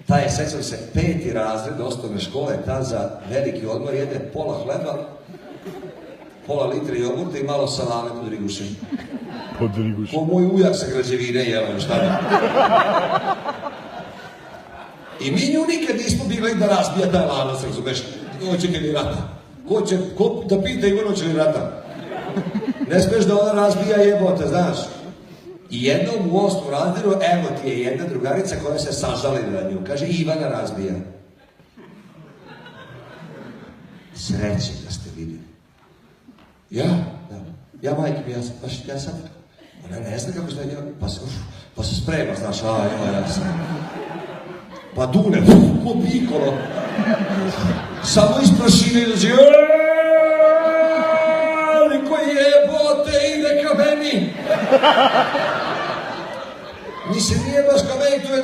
Taj, sećam se, 5. razred osnovne škole, ta za veliki odmor jede pola hleba, pola litre jogurta i malo salame pod rigušem. Pod rigušem. Ko moj ujak sa građevine, jel, šta ne? I mi nju nikad nismo bili da razbija taj lanac, razumeš? Hoćete li rata? Ko da pita Ivano će li rata? Ne smeš da ona razbija jebote, znaš? I jednom u 8. razredu, evo ti je jedna drugarica koja se sažali na nju. Kaže, Ivana razbija. Sreće da ste vidjeli. Ja? Da. Ja, majke mi, ja sad... Ona ne zna kako šta je njela. Pa se sprema, znaš, ja sam... Pa dune, ko pikolo. Samo iz prašine izađe... Ali koji jebote ide ka meni. Mislim, nije baš ka meni, tu je